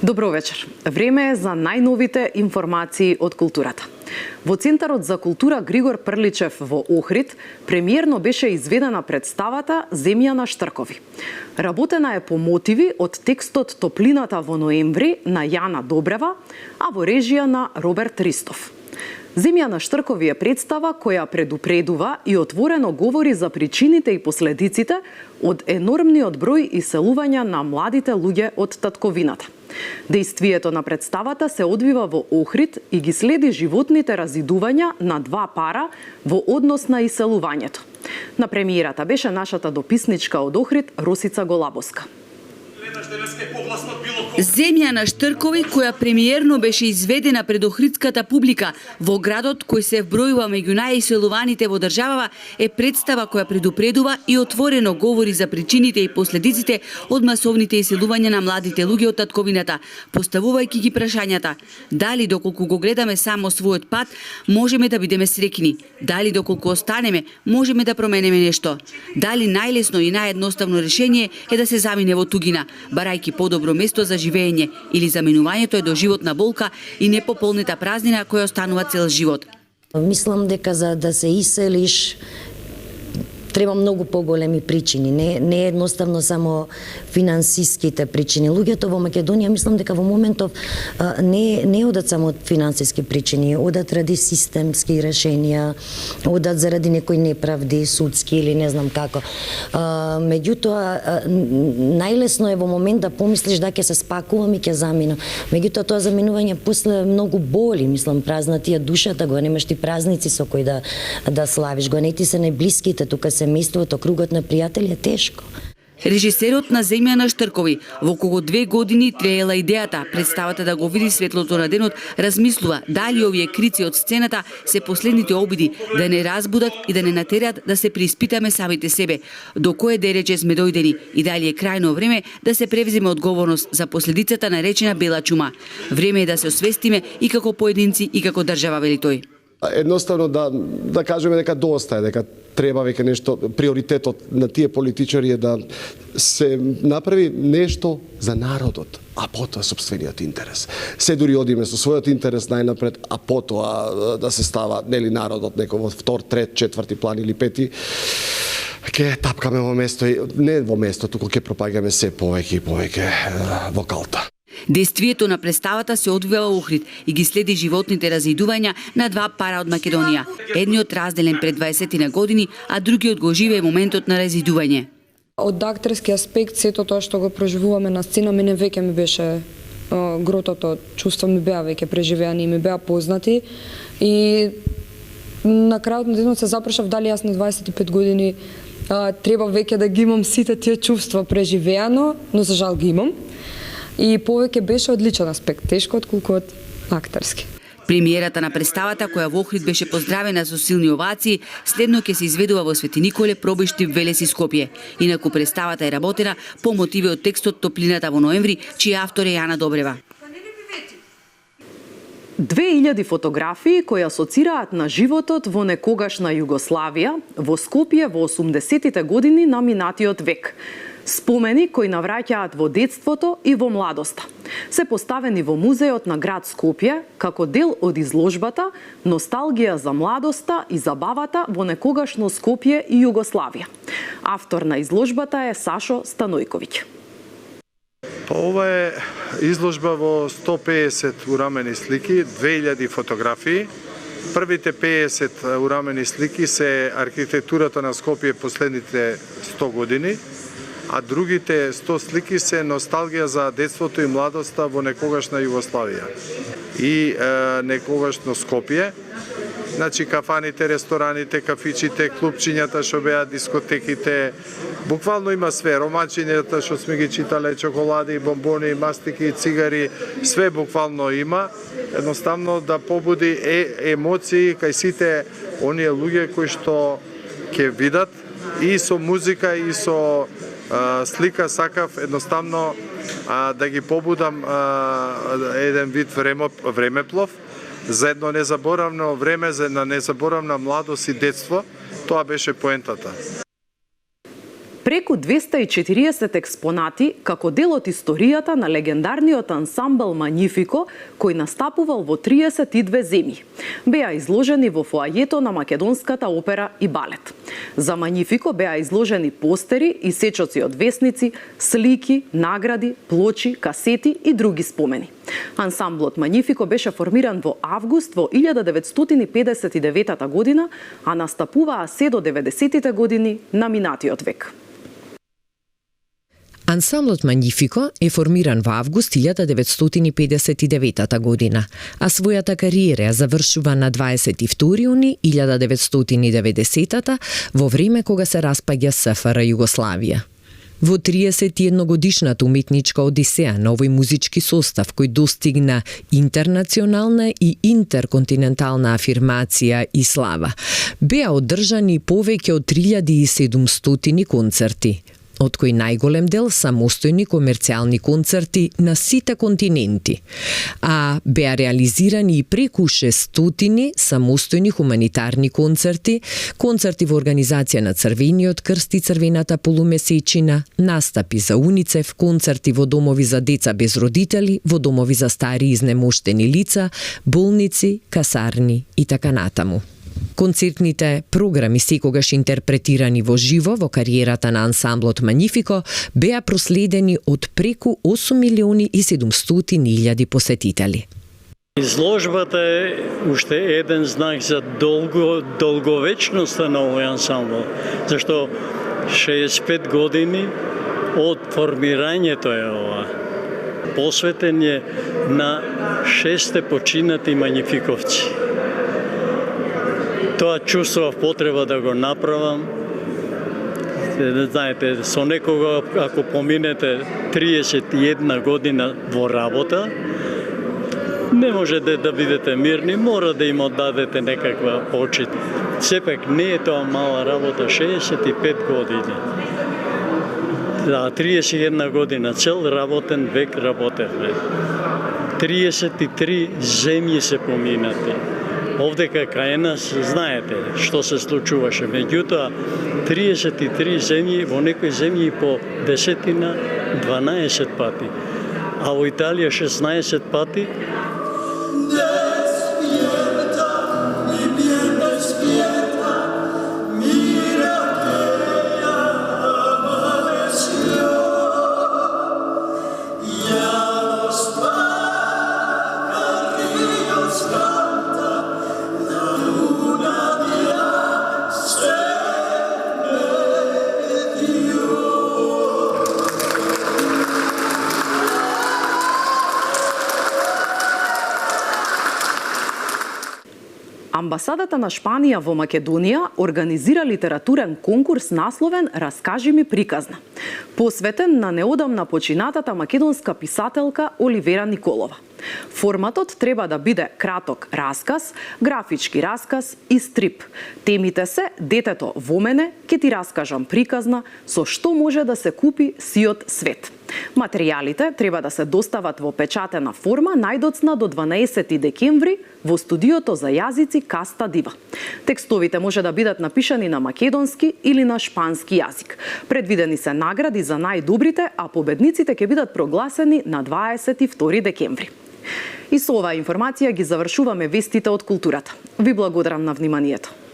Добро вечер. Време е за најновите информации од културата. Во Центарот за култура Григор Прличев во Охрид премиерно беше изведена представата Земја на штркови. Работена е по мотиви од текстот Топлината во ноември на Јана Добрева, а во режија на Роберт Ристов. Земја на штркови е представа која предупредува и отворено говори за причините и последиците од енормниот број иселувања на младите луѓе од татковината. Дејствието на представата се одвива во Охрид и ги следи животните разидувања на два пара во однос на иселувањето. На премиерата беше нашата дописничка од Охрид Росица Голабоска. Земја на штркови, која премиерно беше изведена пред охридската публика во градот кој се вбројува меѓу најиселуваните во државава, е представа која предупредува и отворено говори за причините и последиците од масовните иселувања на младите луѓе од татковината, поставувајќи ги прашањата: дали доколку го гледаме само својот пат, можеме да бидеме среќни? Дали доколку останеме, можеме да променеме нешто? Дали најлесно и наједноставно решение е да се замине во тугина, барајќи подобро место за живење, или заменувањето е до животна болка и непополнета празнина која останува цел живот? Мислам дека за да се иселиш треба многу поголеми причини, не едноставно само финансиските причини. Луѓето во Македонија мислам дека во моментов не одат само од финансиски причини, одат ради системски решенија, одат заради некои неправди, судски или не знам како. Меѓутоа, најлесно е во момент да помислиш да ќе се спакувам и ќе заминам. Меѓутоа, тоа заминување после многу боли, мислам, празна ти е душата, го немаш ти празници со кои да славиш, го не ти се најблиските, тука семејството, кругот на пријатели е тешко. Режисерот на Земја на штркови, во кого 2 години траела идејата представата да го види светлото на денот, размислува дали овие крици од сцената се последните обиди да не разбудат и да не натерат да се преиспитаме самите себе, до кое дереče сме дојдени и дали е крајно време да се превземе одговорност за последицата наречена бела чума. Време е да се освестиме и како поединци и како држава, вели тој. Едноставно да кажеме дека доста е, дека треба веќе нешто, приоритетот на тие политичари е да се направи нешто за народот, а потоа сопствениот интерес. Се дури одиме со својот интерес најнапред, а потоа да се става нели народот некој во втор, трет, четврти план или пети, ќе тапкаме во место, не во место, туку ќе пропагаме се повеќе и повеќе во калта. Дејствието на представата се одвива во Охрид и ги следи животните разидувања на два пара од Македонија. Едниот разделен пред 20 на години, а другиот го живее моментот на разидување. Од актерски аспект, сето тоа што го преживуваме на сцена, мене веќе ми беше гротото, чувства ми беа веќе преживеани и ми беа познати. И на крајот на денот се запрашав дали јас на 25 години треба веќе да ги имам сите тие чувства преживеано, но за жал ги имам. И повеќе беше одличен аспект, тешко отколку од актерски. Премиерата на представата, која во Охрид беше поздравена со силни овации, следно ќе се изведува во Свети Николе, Пробишти, Велес и Скопје. Инаку представата е работена по мотиви од текстот Топлината во ноември, чиј автор е Јана Добрева. 2000 фотографии кои асоцираат на животот во некогашна Југославија, во Скопје во 80-тите години на минатиот век. Спомени кои навраќаат во детството и во младоста. Се поставени во музеот на град Скопје како дел од изложбата Носталгија за младоста и забавата во некогашно Скопје и Југославија. Автор на изложбата е Сашо Станојковиќ. Ова е изложба во 150 урамени слики, 2000 фотографии. Првите 50 урамени слики се архитектурата на Скопје последните 100 години, а другите 100 слики се носталгија за детството и младоста во некогашна Југославија и некогашно Скопје. Значи кафаните, рестораните, кафичите, клубчињата што беа, дискотеките, буквално има све, романчињата што сме ги читале, чоколади, бомбони, мастики, цигари, све буквално има. Едноставно да побуди емоции кај сите оние луѓе кои што ќе видат и со музика и со слика, сакав едноставно да ги побудам еден вид времеплов за едно незаборавно време, за една незаборавна младост и детство. Тоа беше поентата. Преку 240 експонати како дел од историјата на легендарниот ансамбл Манифико, кој настапувал во 32 земји, беа изложени во фоајето на Македонската опера и балет. За Манифико беа изложени постери и сечоци од весници, слики, награди, плочи, касети и други спомени. Ансамблот Манифико беше формиран во август во 1959 година, а настапуваа се до 90-тите години на минатиот век. Ансамблот Манифико е формиран во август 1959 година, а својата кариера ја завршува на 22 јуни 1990 во време кога се распаѓа СФР Југославија. Во 31 годишната уметничка одисеја на овој музички состав кој достигна интернационална и интерконтинентална афирмација и слава, беа одржани повеќе од 3700 концерти, од кои најголем дел самостојни комерцијални концерти на сите континенти, а беа реализирани и преку 600 самостојни хуманитарни концерти, концерти во организација на Црвениот крст и Црвената полумесечина, настапи за УНИЦЕФ, концерти во домови за деца без родители, во домови за стари и изнемоштени лица, болници, касарни и така натаму. Концертните програми, секогаш интерпретирани во живо во кариерата на ансамблот Манифико, беа проследени од преку 8.700.000 посетители. Изложбата е уште еден знак за долговечноста на овој ансамбл, зашто 65 години од формирањето е ова. Посветен е на 6 починати манификовци. Тоа чувствував потреба да го направам. Знаете, со некога, ако поминете 31 година во работа, не можете да бидете мирни, мора да им оддадете некаква почит. Сепак не е тоа мала работа, 65 години. Да, 31 година, цел работен век работевме. 33 земји се поминати. Овдека кај нас знаете што се случуваше. Меѓутоа, 33 земји, во некои земји по 10-12 пати, а во Италија 16 пати. Амбасадата на Шпанија во Македонија организира литературен конкурс насловен "Раскажи ми приказна", посветен на неодамна починатата македонска писателка Оливера Николова. Форматот треба да биде краток расказ, графички расказ и стрип. Темите се "Детето во мене", "Ке ти раскажам приказна", "Со што може да се купи сиот свет". Материјалите треба да се достават во печатена форма најдоцна до 12 декември во студиото за јазици Каста Дива. Текстовите може да бидат напишани на македонски или на шпански јазик. Предвидени се награди за најдобрите, а победниците ќе бидат прогласени на 22 декември. И со оваа информација ги завршуваме вестите од културата. Ви благодарам на вниманието.